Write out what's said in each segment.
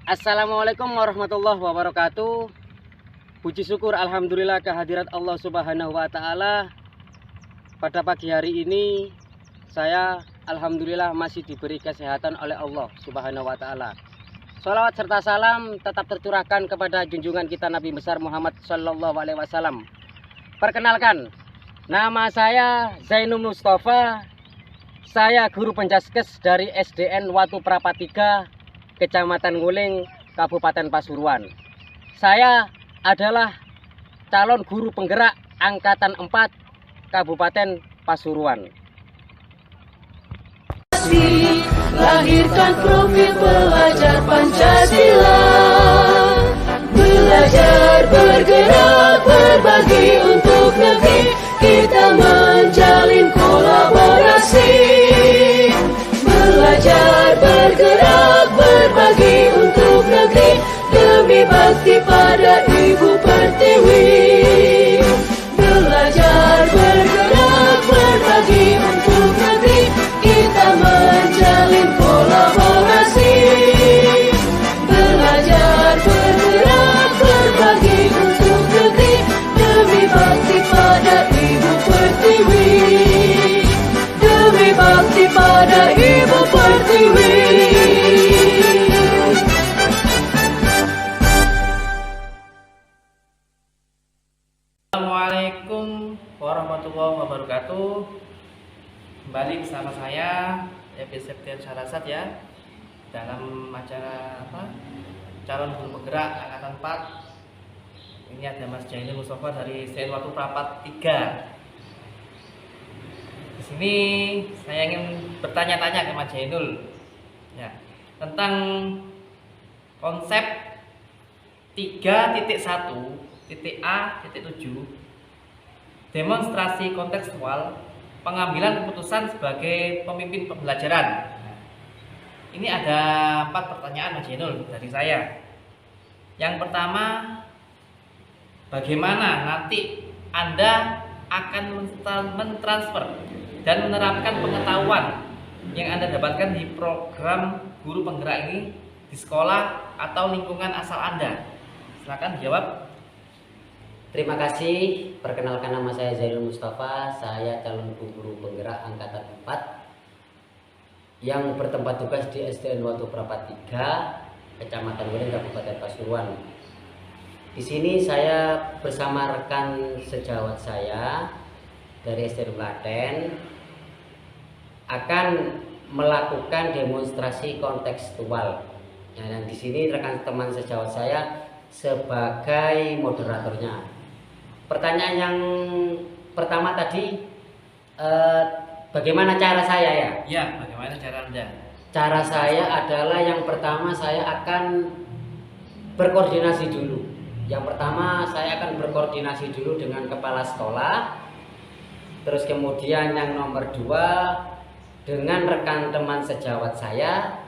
Assalamualaikum warahmatullahi wabarakatuh. Puji syukur alhamdulillah kehadirat Allah Subhanahu wa taala. Pada pagi hari ini saya alhamdulillah masih diberi kesehatan oleh Allah Subhanahu wa taala. Sholawat serta salam tetap tercurahkan kepada junjungan kita Nabi besar Muhammad sallallahu alaihi wasallam. Perkenalkan, nama saya Zainul Mustafa. Saya guru penjaskes dari SDN Watu Prapat 3, Kecamatan Nguling, Kabupaten Pasuruan. Saya adalah calon guru penggerak Angkatan 4 Kabupaten Pasuruan. Lahirkan profil pelajar Pancasila, belajar, bergerak, berbagi untuk negeri, kita menjalin kolaborasi. Belajar, bergerak, berbagi untuk negeri, demi bakti pada Ibu Pertiwi. Belajar, bergerak, berbagi untuk negeri, kita menjalin kolaborasi. Belajar, bergerak, berbagi untuk negeri, demi bakti pada Ibu Pertiwi. Demi bakti pada Ibu Pertiwi. Assalamualaikum warahmatullahi wabarakatuh. Kembali bersama saya Epi Septian Syarasat ya, dalam acara calon guru penggerak Angkatan 4. Ini ada Mas Jainul Mustafa dari SDN Watu Prapat 3. Di sini saya ingin bertanya-tanya ke Mas Jainul ya, tentang konsep 3.1.A.7 demonstrasi kontekstual pengambilan keputusan sebagai pemimpin pembelajaran. Ini ada 4 pertanyaan Mas Jainul dari saya. Yang pertama, bagaimana nanti Anda akan mentransfer dan menerapkan pengetahuan yang Anda dapatkan di program guru penggerak ini di sekolah atau lingkungan asal Anda? Silakan dijawab. Terima kasih. Perkenalkan, nama saya Zainul Mustafa. Saya calon guru penggerak Angkatan 4 yang bertempat tugas di SDN Watu Prapat 3, Kecamatan Nguling, Kabupaten Pasuruan. Di sini saya bersama rekan sejawat saya dari SDN Klaten akan melakukan demonstrasi kontekstual. Dan di sini rekan teman sejawat saya sebagai moderatornya. Pertanyaan yang pertama tadi, bagaimana cara saya ya? Ya, bagaimana cara Anda? Cara saya adalah yang pertama saya akan berkoordinasi dulu. Yang pertama saya akan berkoordinasi dulu dengan kepala sekolah. Terus kemudian yang nomor 2 dengan rekan teman sejawat saya.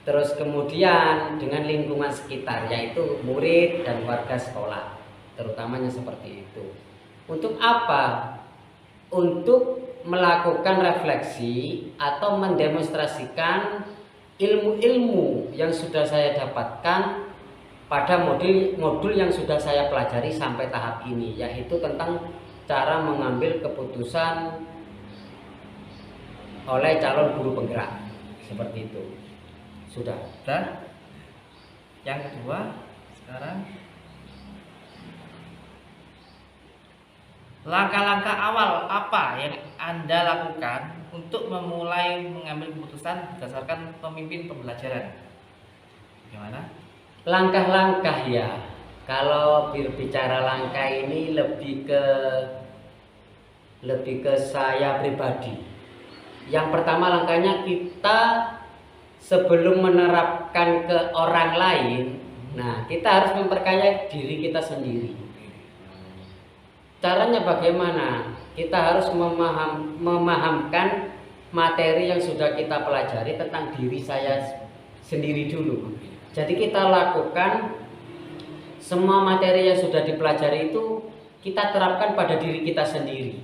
Terus kemudian dengan lingkungan sekitar, yaitu murid dan warga sekolah, terutamanya seperti itu. Untuk apa? Untuk melakukan refleksi atau mendemonstrasikan ilmu-ilmu yang sudah saya dapatkan pada modul yang sudah saya pelajari sampai tahap ini, yaitu tentang cara mengambil keputusan oleh calon guru penggerak. Seperti itu. Sudah. Yang kedua, sekarang langkah-langkah awal apa yang Anda lakukan untuk memulai mengambil keputusan berdasarkan pemimpin pembelajaran? Gimana? Langkah-langkah ya. Kalau berbicara langkah ini lebih ke saya pribadi. Yang pertama langkahnya kita sebelum menerapkan ke orang lain, nah kita harus memperkaya diri kita sendiri. Caranya bagaimana? Kita harus memahamkan materi yang sudah kita pelajari tentang diri saya sendiri dulu. Jadi kita lakukan semua materi yang sudah dipelajari itu kita terapkan pada diri kita sendiri.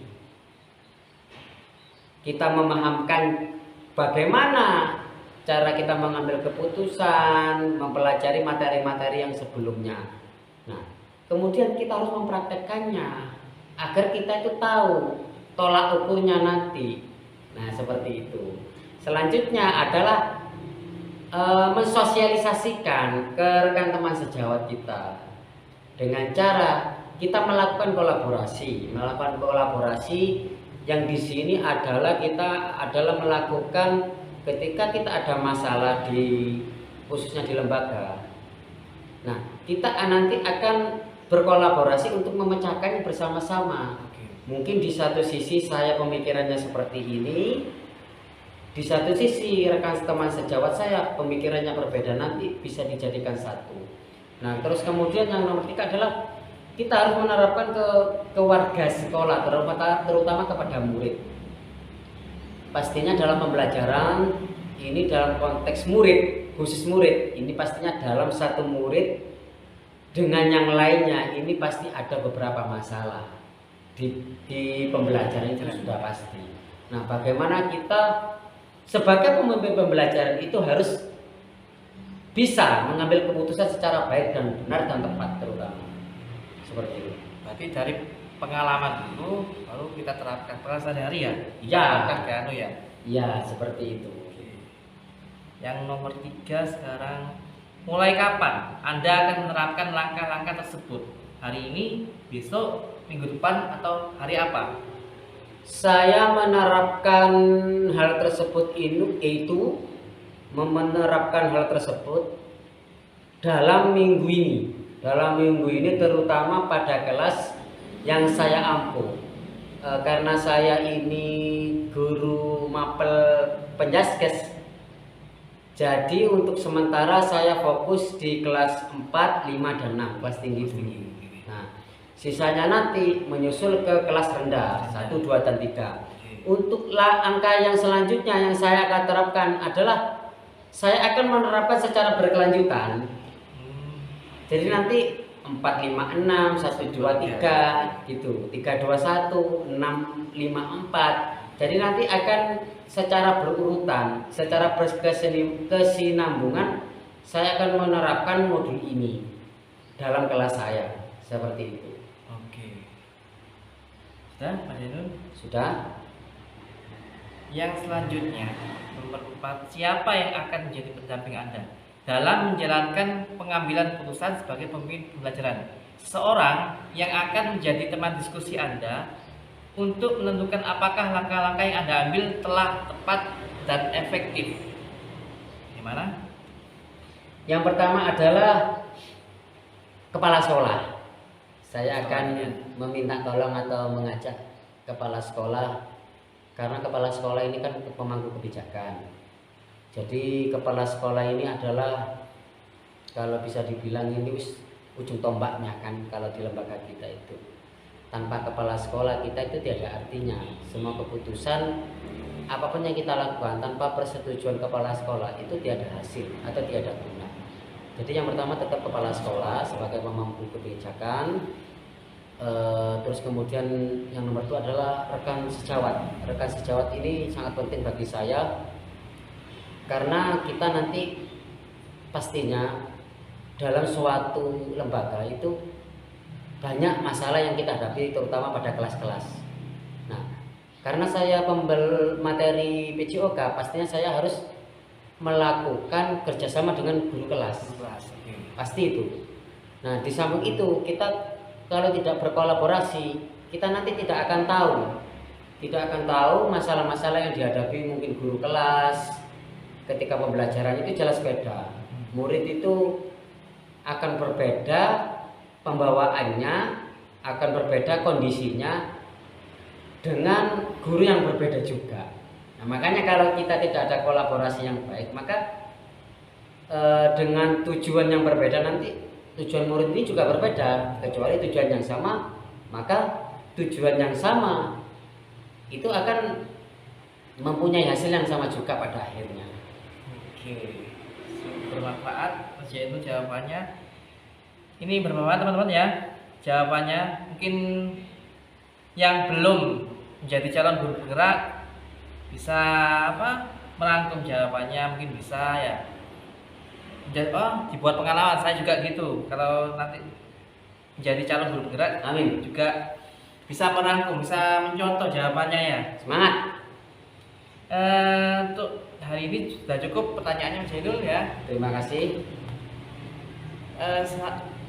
Kita memahamkan bagaimana cara kita mengambil keputusan, mempelajari materi-materi yang sebelumnya. Nah, kemudian kita harus mempraktekkannya agar kita itu tahu tolak ukurnya nanti. Nah, seperti itu. Selanjutnya adalah mensosialisasikan ke rekan teman sejawat kita dengan cara kita melakukan kolaborasi. Melakukan kolaborasi yang di sini adalah kita melakukan ketika kita ada masalah khususnya di lembaga. Nah, kita nanti akan berkolaborasi untuk memecahkan bersama-sama. Mungkin di satu sisi saya pemikirannya seperti ini, di satu sisi rekan teman sejawat saya pemikirannya berbeda, nanti bisa dijadikan satu. Nah, terus kemudian yang nomor 3 adalah kita harus menerapkan ke warga sekolah, terutama kepada murid. Pastinya dalam pembelajaran ini dalam konteks murid, khusus murid, ini pastinya dalam satu murid dengan yang lainnya ini pasti ada beberapa masalah di pembelajaran itu sudah pasti. Nah, bagaimana kita sebagai pemimpin pembelajaran itu harus bisa mengambil keputusan secara baik dan benar dan tepat terutama. Seperti itu. Berarti dari pengalaman dulu baru kita terapkan sehari-hari ya? Iya. Ya? Iya, seperti itu. Yang nomor 3 sekarang, mulai kapan Anda akan menerapkan langkah-langkah tersebut? Hari ini, besok, minggu depan, atau hari apa? Saya menerapkan hal tersebut menerapkan hal tersebut dalam minggu ini. Dalam minggu ini terutama pada kelas yang saya ampuh. Karena saya ini guru mapel penjaskes. Jadi untuk sementara saya fokus di kelas 4, 5, dan 6, kelas tinggi. Nah, sisanya nanti menyusul ke kelas rendah 1, 2, dan 3. Untuk angka yang selanjutnya yang saya akan terapkan adalah saya akan menerapkan secara berkelanjutan. Jadi nanti 4, 5, 6, 1, 2, 3 gitu, 3, 2, 1, 6, 5, 4. Jadi nanti akan secara berurutan, secara berkesinambungan saya akan menerapkan modul ini dalam kelas saya, seperti itu. Oke. Sudah, Pak Zainul? Sudah. Yang selanjutnya, nomor 4, siapa yang akan menjadi pendamping Anda dalam menjalankan pengambilan keputusan sebagai pemimpin pembelajaran? Seseorang yang akan menjadi teman diskusi Anda untuk menentukan apakah langkah-langkah yang Anda ambil telah tepat dan efektif. Gimana? Yang pertama adalah kepala sekolah. Saya akan meminta tolong atau mengajak kepala sekolah, karena kepala sekolah ini kan pemangku kebijakan. Jadi kepala sekolah ini adalah kalau bisa dibilang ini ujung tombaknya kan kalau di lembaga kita itu. Tanpa kepala sekolah kita itu tiada artinya. Semua keputusan apapun yang kita lakukan tanpa persetujuan kepala sekolah itu tiada hasil atau tiada guna. Jadi yang pertama tetap kepala sekolah sebagai pemangku kebijakan. Terus kemudian yang nomor 2 adalah rekan sejawat. Rekan sejawat ini sangat penting bagi saya karena kita nanti pastinya dalam suatu lembaga itu banyak masalah yang kita hadapi terutama pada kelas-kelas. Nah, karena saya pembel materi PJOK, pastinya saya harus melakukan kerjasama dengan guru kelas. Pasti itu. Nah, di samping itu kita kalau tidak berkolaborasi, kita nanti tidak akan tahu masalah-masalah yang dihadapi mungkin guru kelas ketika pembelajaran itu jelas beda. Murid itu akan berbeda pembawaannya, akan berbeda kondisinya dengan guru yang berbeda juga. Nah, makanya kalau kita tidak ada kolaborasi yang baik, maka dengan tujuan yang berbeda nanti tujuan murid ini juga berbeda. Kecuali tujuan yang sama, maka tujuan yang sama itu akan mempunyai hasil yang sama juga pada akhirnya. Oke, bermanfaat Mas Zainul jawabannya. Ini bermanfaat teman-teman ya. Jawabannya mungkin yang belum menjadi calon guru bergerak bisa merangkum jawabannya mungkin bisa ya. Dibuat pengalaman, saya juga gitu. Kalau nanti menjadi calon guru penggerak, Amin. juga bisa merangkum, bisa mencontoh jawabannya ya. Semangat. Untuk hari ini sudah cukup pertanyaannya Mas Jainul ya. Terima kasih.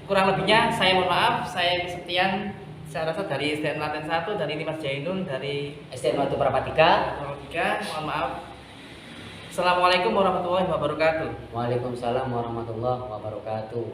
Kurang lebihnya saya mohon maaf. Saya Septian, saya rasa dari SDN Laten 1, dari ini Mas Jainul dari SDN Watu Prapattika. Mohon maaf. Assalamualaikum warahmatullahi wabarakatuh. Waalaikumsalam warahmatullahi wabarakatuh.